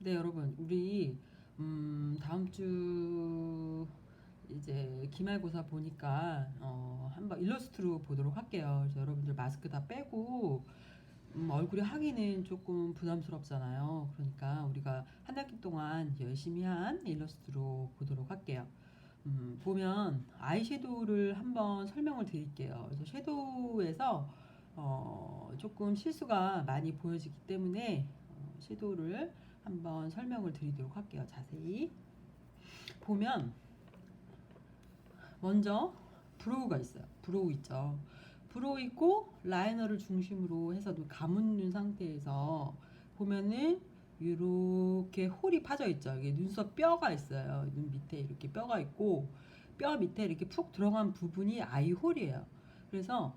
네, 여러분, 우리 다음 주 이제 기말고사 보니까 한번 일러스트로 보도록 할게요. 그래서 여러분들 마스크 다 빼고 얼굴에 하기는 조금 부담스럽잖아요. 그러니까 우리가 한 학기 동안 열심히 한 일러스트로 보도록 할게요. 보면 아이섀도우를 한번 설명을 드릴게요. 그래서 섀도우에서 조금 실수가 많이 보여지기 때문에 섀도우를 한번 설명을 드리도록 할게요. 자세히 보면 먼저 브로우가 있어요. 브로우 있죠. 브로우 있고 라이너를 중심으로 해서 감은 상태에서 보면은 이렇게 홀이 파져 있죠. 이게 눈썹 뼈가 있어요. 눈 밑에 이렇게 뼈가 있고 뼈 밑에 이렇게 푹 들어간 부분이 아이 홀이에요. 그래서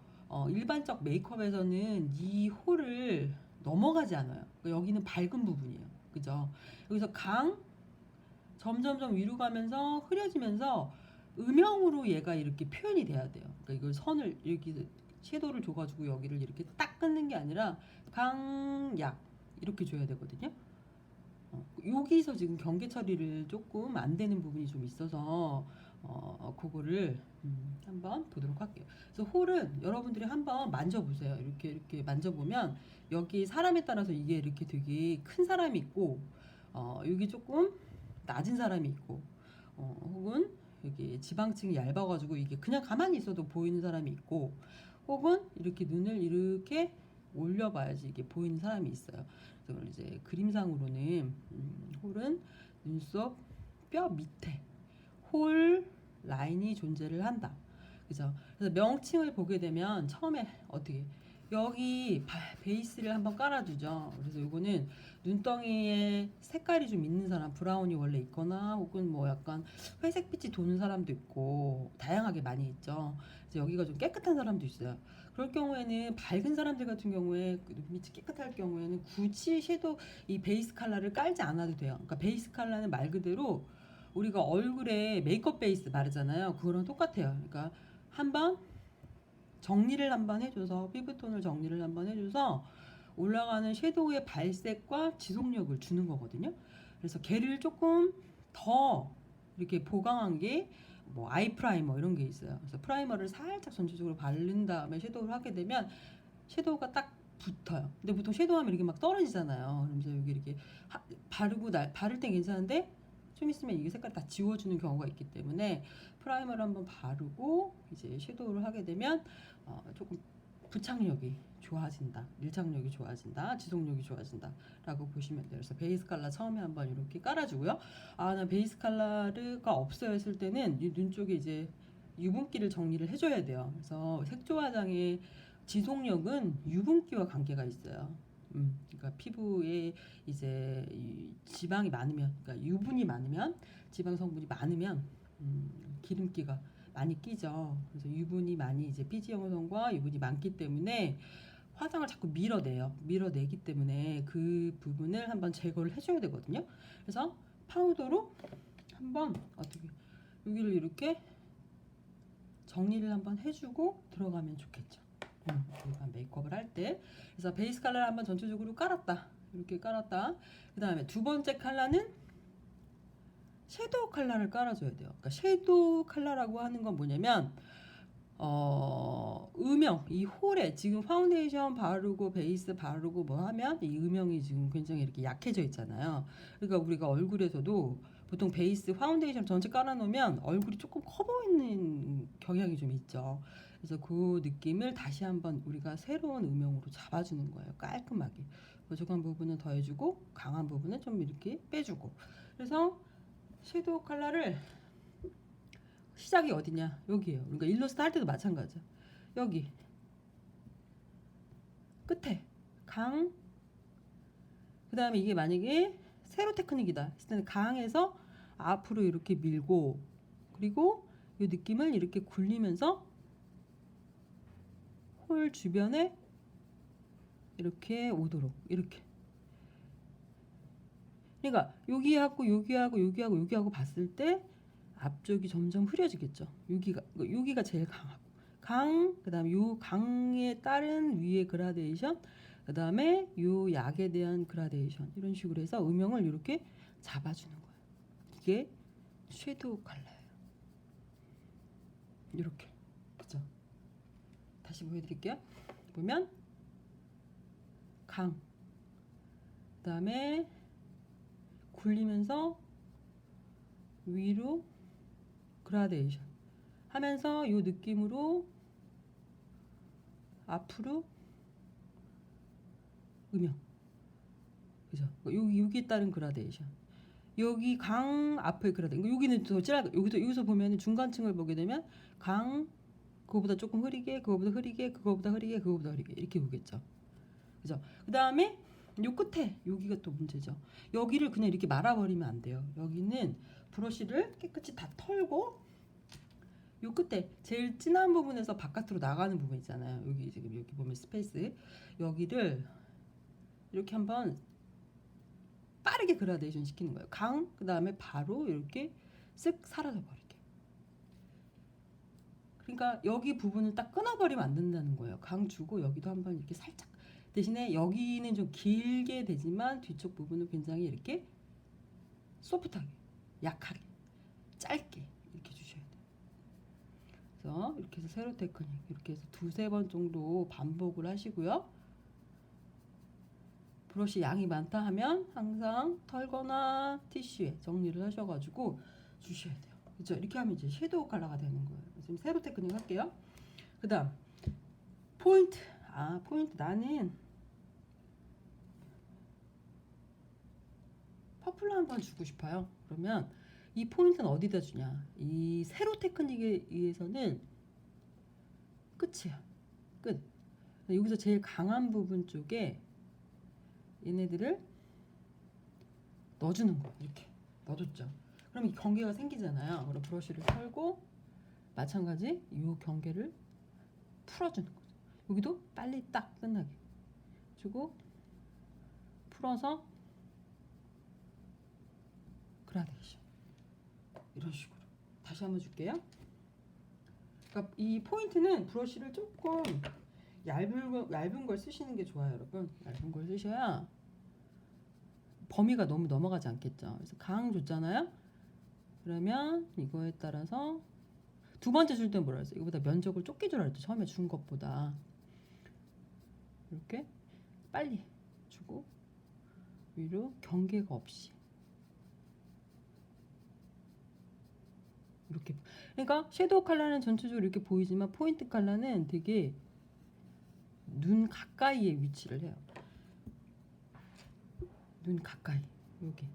일반적 메이크업에서는 이 홀을 넘어가지 않아요. 그러니까 여기는 밝은 부분이에요. 그죠? 여기서 점점점 위로 가면서 흐려지면서 음영으로 얘가 이렇게 표현이 돼야 돼요. 그러니까 이걸 선을 이렇게 섀도우를 줘가지고 여기를 이렇게 딱 끊는 게 아니라 강약 이렇게 줘야 되거든요. 여기서 지금 경계 처리를 조금 안 되는 부분이 좀 있어서 그거를 한번 보도록 할게요. 그래서 홀은 여러분들이 한번 만져보세요. 이렇게 만져보면 여기 사람에 따라서 이게 이렇게 되게 큰 사람이 있고 여기 조금 낮은 사람이 있고 혹은 여기 지방층이 얇아가지고 이게 그냥 가만히 있어도 보이는 사람이 있고 혹은 이렇게 눈을 이렇게 올려봐야지 이게 보이는 사람이 있어요. 그래서 이제 그림상으로는 홀은 눈썹 뼈 밑에 홀 라인이 존재를 한다. 그죠? 그래서 명칭을 보게 되면 처음에 어떻게 여기 베이스를 한번 깔아주죠. 그래서 요거는 눈덩이에 색깔이 좀 있는 사람, 브라운이 원래 있거나 혹은 뭐 약간 회색빛이 도는 사람도 있고 다양하게 많이 있죠. 그래서 여기가 좀 깨끗한 사람도 있어요. 그럴 경우에는 밝은 사람들 같은 경우에 눈밑이 깨끗할 경우에는 굳이 섀도우 이 베이스 컬러를 깔지 않아도 돼요. 그러니까 베이스 컬러는 말 그대로 우리가 얼굴에 메이크업 베이스 바르잖아요. 그거랑 똑같아요. 그러니까 한번 정리를 한번 해줘서 피부톤을 정리를 한번 해줘서 올라가는 섀도우의 발색과 지속력을 주는 거거든요. 그래서 걔를 조금 더 이렇게 보강한 게 뭐 아이 프라이머 이런 게 있어요. 그래서 프라이머를 살짝 전체적으로 바른 다음에 섀도우를 하게 되면 섀도우가 딱 붙어요. 근데 보통 섀도우 하면 이렇게 막 떨어지잖아요. 그러면서 여기 이렇게 바를 땐 괜찮은데 좀 있으면 이게 색깔 다 지워주는 경우가 있기 때문에 프라이머를 한번 바르고 이제 섀도우를 하게 되면 조금 부착력이 좋아진다, 밀착력이 좋아진다, 지속력이 좋아진다 라고 보시면 돼요. 그래서 베이스 컬러 처음에 한번 이렇게 깔아주고요. 나 베이스 컬러가 없어요 했을 때는 이 눈 쪽에 이제 유분기를 정리를 해줘야 돼요. 그래서 색조 화장의 지속력은 유분기와 관계가 있어요. 그러니까 피부에 이제 지방이 많으면, 그러니까 유분이 많으면, 지방 성분이 많으면, 기름기가 많이 끼죠. 그래서 유분이 많이 이제 피지 형성과 유분이 많기 때문에 화장을 자꾸 밀어내요. 밀어내기 때문에 그 부분을 한번 제거를 해줘야 되거든요. 그래서 파우더로 한번 어떻게 여기를 이렇게 정리를 한번 해주고 들어가면 좋겠죠. 일반 메이크업을 할 때. 그래서 베이스 컬러를 한번 전체적으로 깔았다. 이렇게 깔았다. 그 다음에 두 번째 컬러는 섀도우 컬러를 깔아줘야 돼요. 그러니까 섀도우 컬러라고 하는 건 뭐냐면 음영, 이 홀에 지금 파운데이션 바르고 베이스 바르고 뭐 하면 이 음영이 지금 굉장히 이렇게 약해져 있잖아요. 그러니까 우리가 얼굴에서도 보통 베이스 파운데이션 전체 깔아놓으면 얼굴이 조금 커 보이는 경향이 좀 있죠. 그래서 그 느낌을 다시 한번 우리가 새로운 음영으로 잡아주는 거예요. 깔끔하게. 부족한 부분은 더해주고 강한 부분은 좀 이렇게 빼주고. 그래서 섀도우 컬러를 시작이 어디냐? 여기에요. 그러니까 일러스트 할 때도 마찬가지야. 여기 끝에 강. 그 다음에 이게 만약에 세로 테크닉이다 했을 때는 강에서 앞으로 이렇게 밀고 그리고 이 느낌을 이렇게 굴리면서 홀 주변에 이렇게 오도록 이렇게. 그러니까 여기하고 봤을 때 앞쪽이 점점 흐려지겠죠. 여기가 제일 강하고 그다음에 요 강에 따른 위에 그라데이션, 그 다음에 요 약에 대한 그라데이션 이런 식으로 해서 음영을 이렇게 잡아주는 거예요. 이게 섀도우 컬러예요. 이렇게. 그죠? 다시 보여드릴게요. 보면 강, 그 다음에 굴리면서 위로 그라데이션 하면서 이 느낌으로 앞으로 음영. 그죠? 여기에 따른 그라데이션. 여기 강 앞에 그라데이션. 여기는 더 진하게, 여기서 보면 중간층을 보게 되면 강, 그거보다 조금 흐리게, 그거보다 흐리게, 그거보다 흐리게, 그거보다 흐리게 이렇게 보겠죠. 그죠? 그 다음에 요 끝에 여기가 또 문제죠. 여기를 그냥 이렇게 말아버리면 안 돼요. 여기는 브러쉬를 깨끗이 다 털고 요 끝에 제일 진한 부분에서 바깥으로 나가는 부분 있잖아요. 여기 지금 여기 보면 스페이스 여기를 이렇게 한번 빠르게 그라데이션 시키는 거예요. 강, 그 다음에 바로 이렇게 쓱 사라져 버리게. 그러니까 여기 부분을 딱 끊어버리면 안 된다는 거예요. 강 주고 여기도 한번 이렇게 살짝. 대신에 여기는 좀 길게 되지만 뒤쪽 부분은 굉장히 이렇게 소프트하게, 약하게, 짧게 이렇게 주셔야 돼요. 그래서 이렇게 해서 세로 테크닉 이렇게 해서 두세 번 정도 반복을 하시고요. 브러쉬 양이 많다 하면 항상 털거나 티슈에 정리를 하셔가지고 주셔야 돼요. 그렇죠? 이렇게 하면 이제 섀도우 컬러가 되는 거예요. 지금 세로 테크닉 할게요. 그 다음 포인트. 포인트. 나는 퍼플로 한번 주고 싶어요. 그러면 이 포인트는 어디다 주냐? 이 세로 테크닉에 의해서는 끝이야. 끝. 여기서 제일 강한 부분 쪽에 얘네들을 넣어주는 거예요. 이렇게 넣어줬죠. 그럼 이 경계가 생기잖아요. 그럼 브러쉬를 털고 마찬가지 이 경계를 풀어주는 거죠. 여기도 빨리 딱 끝나게 주고 풀어서 그라데이션 이런 식으로 다시 한번 줄게요. 그러니까 이 포인트는 브러쉬를 조금 얇은 걸 쓰시는 게 좋아요, 여러분. 얇은 걸 쓰셔야 범위가 너무 넘어가지 않겠죠. 그래서 강 줬잖아요. 그러면 이거에 따라서 두 번째 줄 때는 뭐라 했어요? 이거보다 면적을 좁게 주라 했죠. 처음에 준 것보다 이렇게 빨리 주고 위로 경계가 없이 이렇게. 그러니까 섀도우 컬러는 전체적으로 이렇게 보이지만 포인트 컬러는 되게 눈 가까이에 위치를 해요. 눈 가까이, 여기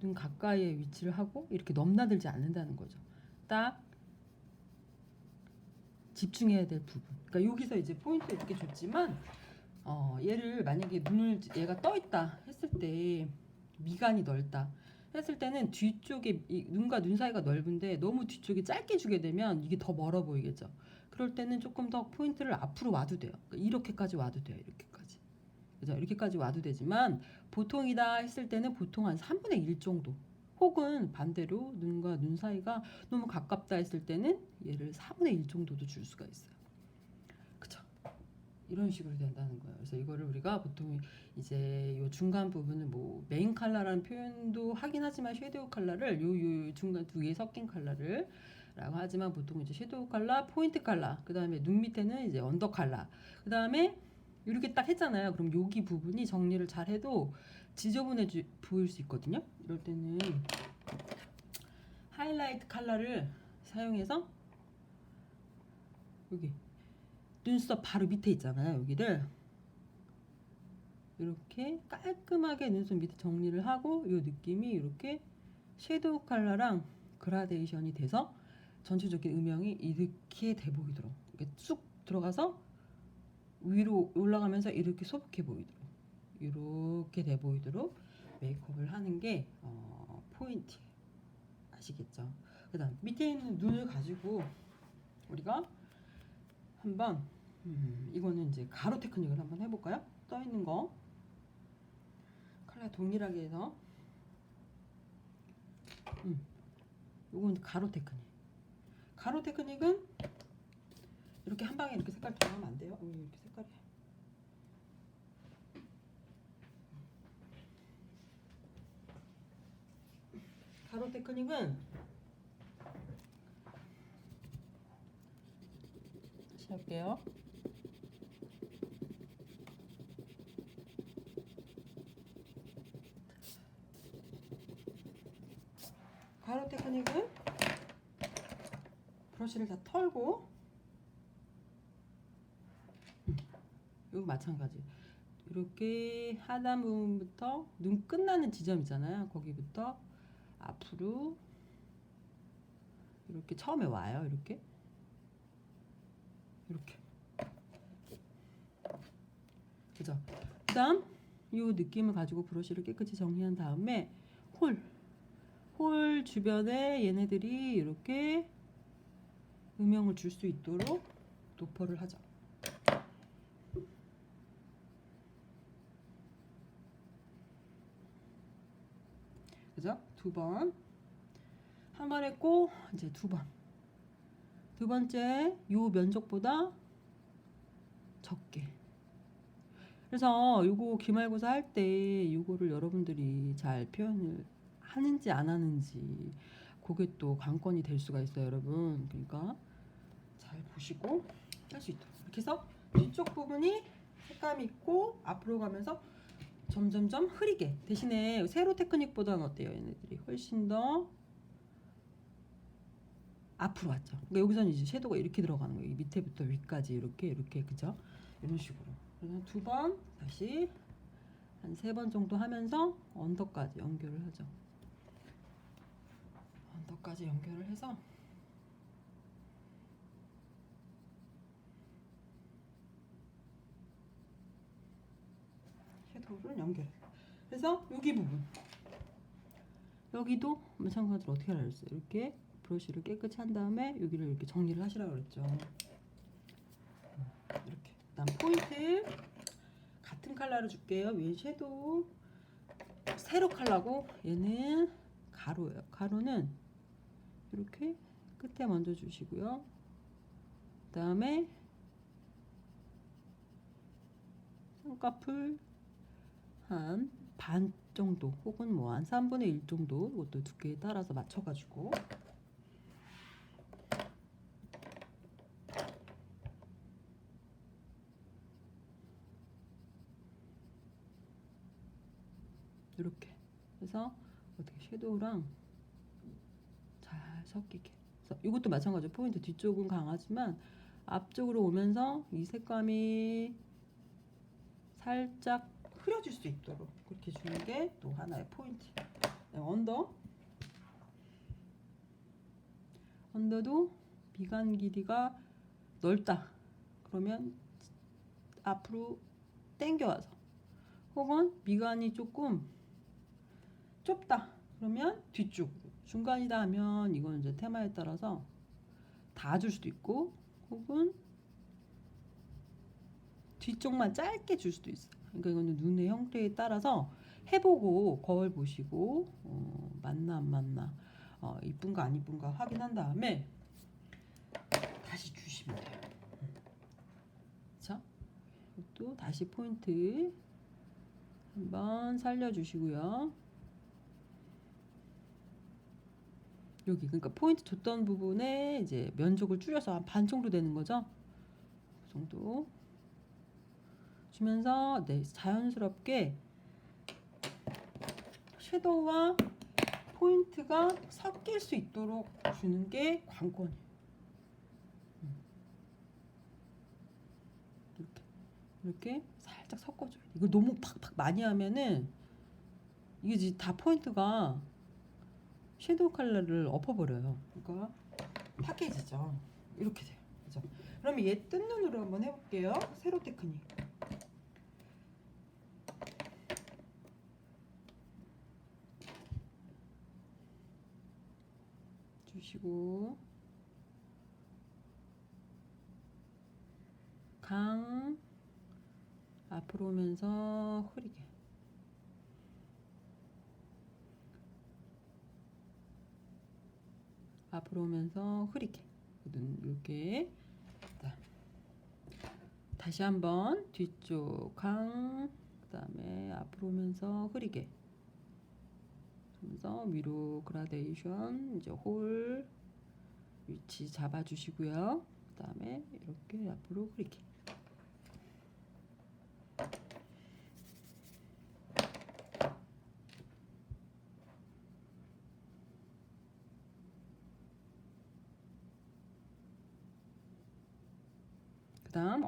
눈 가까이에 위치를 하고 이렇게 넘나들지 않는다는 거죠. 딱 집중해야 될 부분. 그러니까 여기서 이제 포인트 이렇게 줬지만 얘를 만약에 눈을 얘가 떠 있다 했을 때 미간이 넓다 했을 때는 뒤쪽에 눈과 눈 사이가 넓은데 너무 뒤쪽에 짧게 주게 되면 이게 더 멀어 보이겠죠. 그럴 때는 조금 더 포인트를 앞으로 와도 돼요. 그러니까 이렇게까지 와도 돼요. 이렇게까지. 그죠? 이렇게까지 와도 되지만 보통이다 했을 때는 보통 한 3분의 1 정도. 혹은 반대로 눈과 눈 사이가 너무 가깝다 했을 때는 얘를 4분의 1 정도도 줄 수가 있어요. 그쵸? 이런 식으로 된다는 거예요. 그래서 이거를 우리가 보통 이제 요 중간 부분을 뭐 메인 컬러라는 표현도 하긴 하지만 섀도우 컬러를 요 중간 두 개 섞인 컬러를 라고 하지만 보통 이제 섀도우 컬러, 포인트 컬러, 그 다음에 눈 밑에는 이제 언더 컬러, 그 다음에 이렇게 딱 했잖아요. 그럼 여기 부분이 정리를 잘 해도 지저분해 보일 수 있거든요. 이럴 때는 하이라이트 컬러를 사용해서 여기 눈썹 바로 밑에 있잖아요. 여기를 이렇게 깔끔하게 눈썹 밑에 정리를 하고 이 느낌이 이렇게 섀도우 컬러랑 그라데이션이 돼서 전체적인 음영이 이렇게 돼 보이도록 이렇게 쑥 들어가서 위로 올라가면서 이렇게 소복해 보이도록 이렇게 돼 보이도록 메이크업을 하는 게 포인트. 아시겠죠? 그 다음 밑에 있는 눈을 가지고 우리가 한번 이거는 이제 가로 테크닉을 한번 해볼까요? 떠 있는 거 컬러 동일하게 해서 이건 가로 테크닉. 가로 테크닉은 이렇게 한 방에 이렇게 색깔 들어가면 안 돼요. 이렇게 색깔이 가로 테크닉은 다시 할게요. 가로 테크닉은 브러쉬를 다 털고 이거 마찬가지. 이렇게 하단 부분부터 눈 끝나는 지점이잖아요. 거기부터 앞으로 이렇게 처음에 와요. 이렇게 그죠? 그다음 이 느낌을 가지고 브러쉬를 깨끗이 정리한 다음에 홀 주변에 얘네들이 이렇게 음영을 줄 수 있도록 도포를 하죠. 그죠? 두 번. 한 번 했고 이제 두 번. 두 번째 요 면적보다 적게. 그래서 요거 기말고사 할 때 요거를 여러분들이 잘 표현을 하는지 안 하는지 그게 또 관건이 될 수가 있어요, 여러분. 그러니까 잘 보시고 할 수 있도록. 이렇게 해서 뒤쪽 부분이 색감이 있고 앞으로 가면서 점점점 흐리게. 대신에 세로 테크닉보다는 어때요? 얘네들이 훨씬 더 앞으로 왔죠. 그러니까 여기서는 이제 섀도우가 이렇게 들어가는 거예요. 밑에부터 위까지 이렇게 그죠? 이런 식으로. 그래서 두 번 다시 한 3번 정도 하면서 언더까지 연결을 하죠. 언더까지 연결을 해서 섀도우를 연결해. 그래서 여기 부분 여기도 마찬가지로 어떻게 하라 그랬어요? 이렇게 브러쉬를 깨끗이 한 다음에 여기를 이렇게 정리를 하시라고 그랬죠. 이렇게. 그다음 포인트 같은 컬러를 줄게요. 위에 섀도우 세로 컬러고 얘는 가로예요. 가로는 이렇게 끝에 먼저 주시고요. 그다음에 쌍꺼풀 한 반 정도 혹은 뭐 한 3분의 1 정도 이것도 두께에 따라서 맞춰가지고 이렇게 해서 어떻게 섀도우랑 잘 섞이게. 그래서 이것도 마찬가지로 포인트 뒤쪽은 강하지만 앞쪽으로 오면서 이 색감이 살짝 흐려질 수 있도록 그렇게 주는 게 또 하나의 포인트. 언더도 미간 길이가 넓다 그러면 앞으로 당겨와서, 혹은 미간이 조금 좁다 그러면 뒤쪽으로, 중간이다 하면 이건 이제 테마에 따라서 다 줄 수도 있고 혹은 뒤쪽만 짧게 줄 수도 있어요. 그러니까 이거는 눈의 형태에 따라서 해보고 거울 보시고 맞나 안 맞나 이쁜가 안 이쁜가 확인한 다음에 다시 주시면 돼요. 자, 이것도 다시 포인트 한번 살려주시고요. 여기 그러니까 포인트 줬던 부분에 이제 면적을 줄여서 한 반 정도 되는 거죠. 그 정도 주면서 네, 자연스럽게 섀도우와 포인트가 섞일 수 있도록 주는 게 관건이에요. 이렇게 살짝 섞어줘요. 이거 너무 팍팍 많이 하면은 이게 이제 다 포인트가 섀도우 컬러를 엎어버려요. 그러니까 파케이지죠. 이렇게 돼요. 그죠? 그러면 얘 뜬 눈으로 한번 해볼게요. 세로 테크닉. 주시고 강 앞으로 오면서 흐리게, 앞으로 오면서 흐리게 이렇게. 다시 한번 뒤쪽 강, 그 다음에 앞으로 오면서 흐리게 그래서 위로 그라데이션 이제 홀 위치 잡아주시고요. 그 다음에 이렇게 앞으로 그리기. 그 다음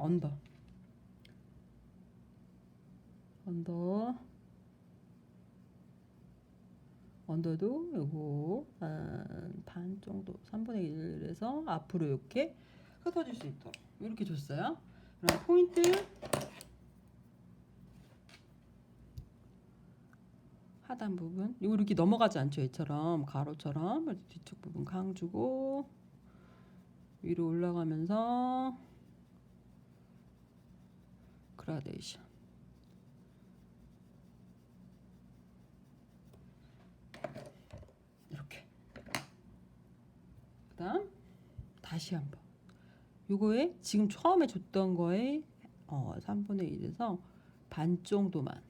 언더도 요거 반 정도 3분의 1에서 앞으로 이렇게 흩어질 수 있도록 이렇게 줬어요. 그럼 포인트 하단 부분 이렇게 넘어가지 않죠. 얘처럼 가로처럼 뒤쪽 부분 강 주고 위로 올라가면서 그라데이션 이렇게. 그 다음 다시 한번 요거에 지금 처음에 줬던 거에 3분의 1에서 반 정도만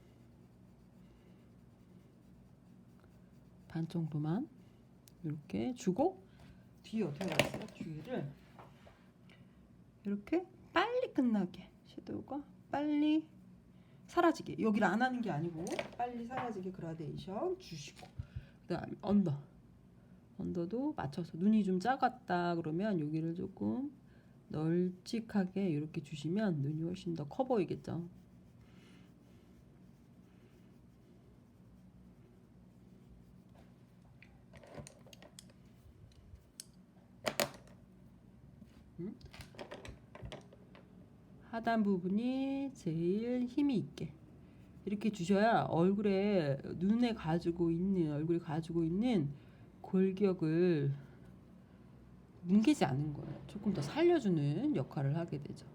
이렇게 주고 뒤에 어떻게 가있어요? 뒤를 이렇게 빨리 끝나게 섀도우가 빨리 사라지게 여기를 안 하는 게 아니고 빨리 사라지게 그라데이션 주시고 그 다음에 언더도 맞춰서 눈이 좀 작았다 그러면 여기를 조금 널찍하게 이렇게 주시면 눈이 훨씬 더 커 보이겠죠. 하단 부분이 제일 힘이 있게 이렇게 주셔야 얼굴이 가지고 있는 골격을 뭉개지 않는 거예요. 조금 더 살려주는 역할을 하게 되죠.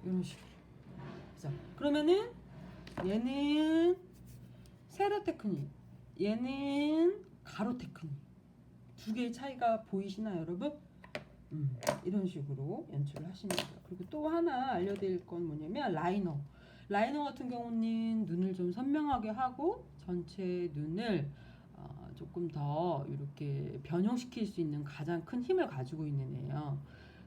이런 식으로. 자, 그러면은 얘는 세로 테크닉, 얘는 가로 테크닉. 두 개의 차이가 보이시나요, 여러분? 이런 식으로 연출을 하시면 돼요. 그리고 또 하나 알려드릴 건 뭐냐면 라이너 같은 경우는 눈을 좀 선명하게 하고 전체 눈을 조금 더 이렇게 변형시킬 수 있는 가장 큰 힘을 가지고 있는 애예요.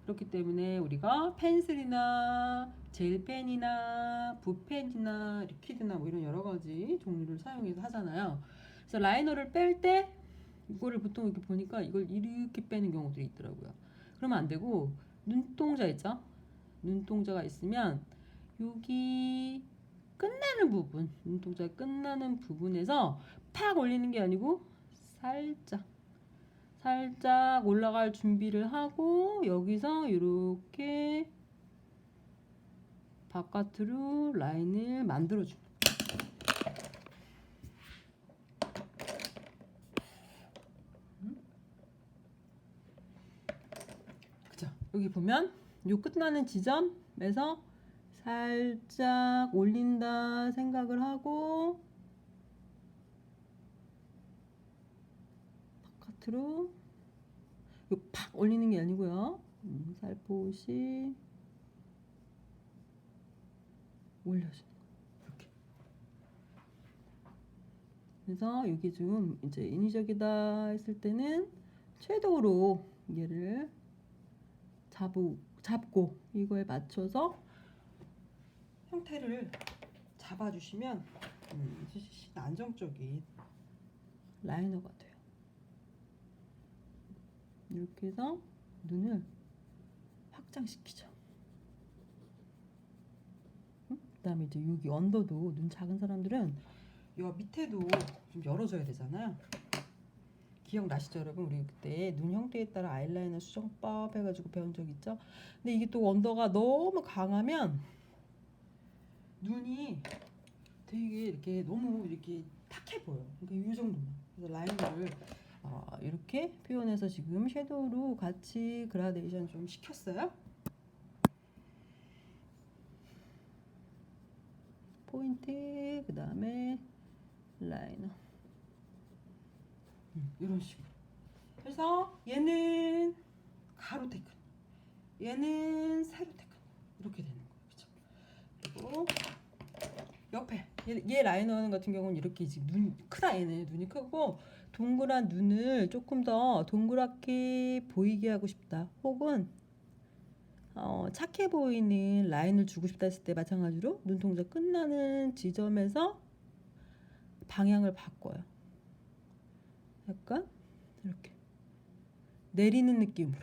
그렇기 때문에 우리가 펜슬이나 젤펜이나 붓펜이나 리퀴드나 뭐 이런 여러 가지 종류를 사용해서 하잖아요. 그래서 라이너를 뺄 때 이거를 보통 이렇게 보니까 이걸 이렇게 빼는 경우들이 있더라고요. 그러면 안 되고 눈동자 있죠? 눈동자가 있으면 여기 끝나는 부분, 눈동자 끝나는 부분에서 팍 올리는 게 아니고 살짝 올라갈 준비를 하고 여기서 이렇게 바깥으로 라인을 만들어줍니다. 그죠? 여기 보면 요 끝나는 지점에서 살짝 올린다 생각을 하고 바깥으로 팍 올리는 게 아니고요. 살포시 올려주는 거예요. 이렇게. 그래서 여기 좀 이제 인위적이다 했을 때는 섀도우로 얘를 잡고 이거에 맞춰서 형태를 잡아주시면 안정적인 라이너가 돼요. 이렇게 해서 눈을 확장시키죠. 그 다음에 이제 여기 언더도 눈 작은 사람들은 요 밑에도 좀 열어줘야 되잖아요. 기억나시죠 여러분? 우리 그때 눈 형태에 따라 아이라이너 수정법 해가지고 배운 적 있죠? 근데 이게 또 언더가 너무 강하면 눈이 되게 이렇게 너무 이렇게 탁해 보여. 그러니까 이 정도만. 그래서 라이너를 이렇게 표현해서 지금 섀도우로 같이 그라데이션 좀 시켰어요. 포인트, 그 다음에 라이너. 이런 식으로. 그래서 얘는 가로 테크닉, 얘는 세로 테크닉 이렇게 되는 거예요. 그렇죠? 그리고 얘 라이너 같은 경우는 이렇게 지금 눈 크다. 얘는 눈이 크고 동그란 눈을 조금 더 동그랗게 보이게 하고 싶다. 혹은 착해 보이는 라인을 주고 싶다 했을 때 마찬가지로 눈동자 끝나는 지점에서 방향을 바꿔요. 약간 이렇게 내리는 느낌으로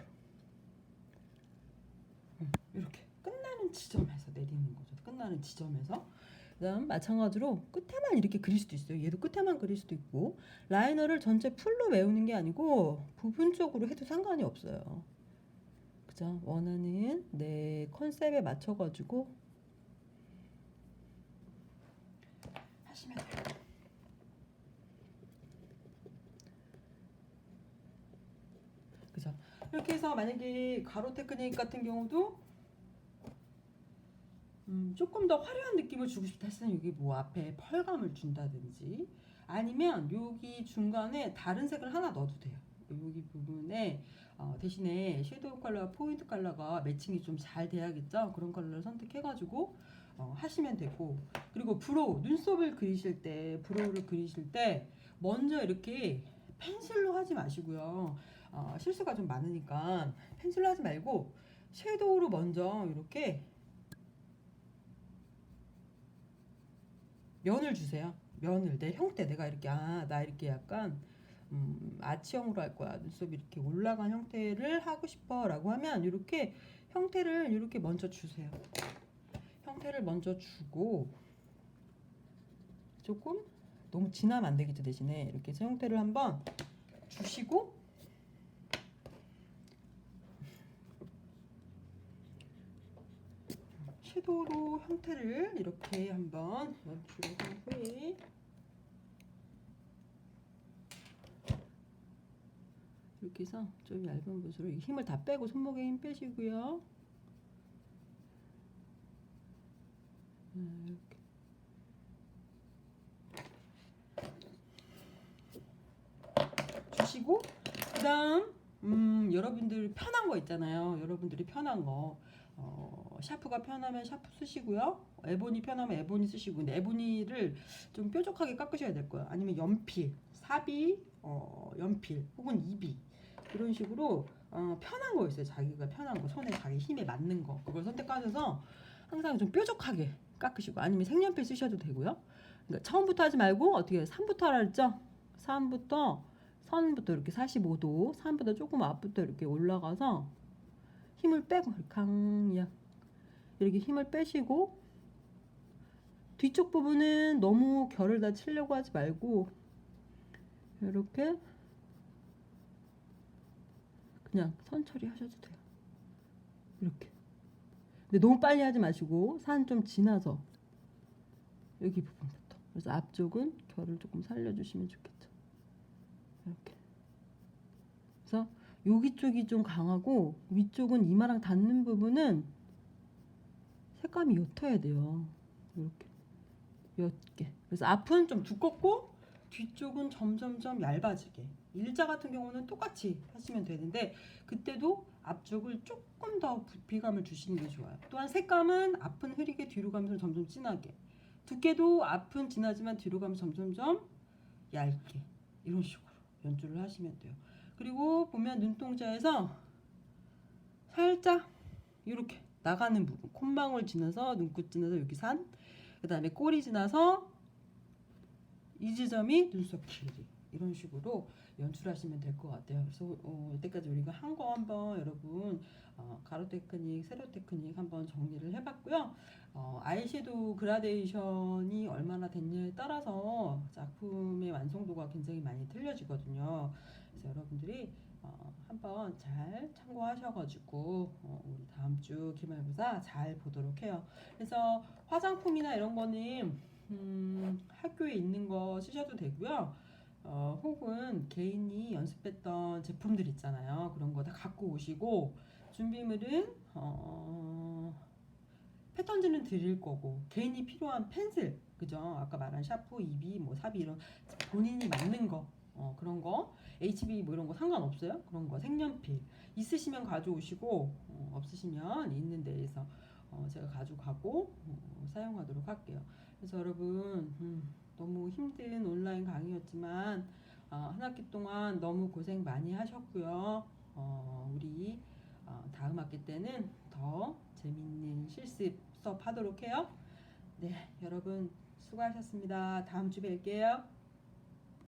이렇게 끝나는 지점에서 내리는 거죠. 끝나는 지점에서. 그다음 마찬가지로 끝에만 이렇게 그릴 수도 있어요. 얘도 끝에만 그릴 수도 있고 라이너를 전체 풀로 메우는 게 아니고 부분적으로 해도 상관이 없어요. 그죠? 원하는 내 컨셉에 맞춰가지고 하시면 돼요. 그죠? 이렇게 해서 만약에 가로 테크닉 같은 경우도 조금 더 화려한 느낌을 주고 싶다 했으면 여기 뭐 앞에 펄감을 준다든지 아니면 여기 중간에 다른 색을 하나 넣어도 돼요. 여기 부분에 대신에 섀도우 컬러와 포인트 컬러가 매칭이 좀 잘 돼야겠죠. 그런 컬러를 선택해가지고 하시면 되고 그리고 브로우 눈썹을 그리실 때 브로우를 그리실 때 먼저 이렇게 펜슬로 하지 마시고요. 실수가 좀 많으니까 펜슬로 하지 말고 섀도우로 먼저 이렇게 면을 주세요. 면을 내 형태 내가 이렇게 나 이렇게 약간 아치형으로 할 거야. 눈썹이 이렇게 올라간 형태를 하고 싶어라고 하면 이렇게 형태를 이렇게 먼저 주세요. 형태를 먼저 주고 조금 너무 진하면 안 되겠죠. 대신에 이렇게 해서 형태를 한번 주시고 섀도우로 형태를 이렇게 한번 연출을 한 후에 이렇게 해서 좀 얇은 붓으로 힘을 다 빼고 손목에 힘 빼시고요. 이렇게 주시고 그다음 여러분들 편한 거 있잖아요. 여러분들이 편한 거 샤프가 편하면 샤프 쓰시고요. 에보니 편하면 에보니 쓰시고 근데 에보니를 좀 뾰족하게 깎으셔야 될 거예요. 아니면 연필, 사비, 연필 혹은 이비 이런 식으로 편한 거 있어요. 자기가 편한 거 손에 자기 힘에 맞는 거 그걸 선택하셔서 항상 좀 뾰족하게 깎으시고 아니면 색연필 쓰셔도 되고요. 그러니까 처음부터 하지 말고 어떻게 해요? 3부터 하라 했죠? 3부터 선부터 이렇게 45도 선보다 조금 앞부터 이렇게 올라가서 힘을 빼고 강약 이렇게 힘을 빼시고 뒤쪽 부분은 너무 결을 다 치려고 하지 말고 이렇게 그냥 선 처리하셔도 돼요. 이렇게 근데 너무 빨리 하지 마시고 산 좀 지나서 여기 부분부터 그래서 앞쪽은 결을 조금 살려주시면 좋겠죠. 이렇게 그래서 여기 쪽이 좀 강하고 위쪽은 이마랑 닿는 부분은 색감이 옅어야 돼요. 이렇게 옅게. 그래서 앞은 좀 두껍고 뒤쪽은 점점점 얇아지게. 일자 같은 경우는 똑같이 하시면 되는데 그때도 앞쪽을 조금 더 부피감을 주시는 게 좋아요. 또한 색감은 앞은 흐리게 뒤로 가면서 점점 진하게. 두께도 앞은 진하지만 뒤로 가면 점점점 얇게. 이런 식으로 연출을 하시면 돼요. 그리고 보면 눈동자에서 살짝 이렇게 나가는 부분 콧망울 지나서 눈꽃 지나서 여기 산 그 다음에 꼬리 지나서 이 지점이 눈썹 길이 이런 식으로 연출하시면 될 것 같아요. 그래서 이때까지 우리가 한 거 한번 여러분 가로 테크닉, 세로 테크닉 한번 정리를 해봤고요. 아이섀도우 그라데이션이 얼마나 됐냐에 따라서 작품의 완성도가 굉장히 많이 틀려지거든요. 그래서 여러분들이 한번 잘 참고하셔가지고 우리 다음 주 기말고사 잘 보도록 해요. 그래서 화장품이나 이런 거는 학교에 있는 거 쓰셔도 되고요. 혹은 개인이 연습했던 제품들 있잖아요. 그런 거 다 갖고 오시고 준비물은 패턴지는 드릴 거고 개인이 필요한 펜슬 그죠? 아까 말한 샤프, 이비, 뭐 사비 이런 본인이 맞는 거 그런 거 HB 뭐 이런 거 상관없어요. 그런 거 색연필 있으시면 가져오시고 없으시면 있는 데에서 제가 가져가고 사용하도록 할게요. 그래서 여러분 너무 힘든 온라인 강의였지만 한 학기 동안 너무 고생 많이 하셨고요. 우리 다음 학기 때는 더 재밌는 실습 수업 하도록 해요. 네, 여러분 수고하셨습니다. 다음 주 뵐게요.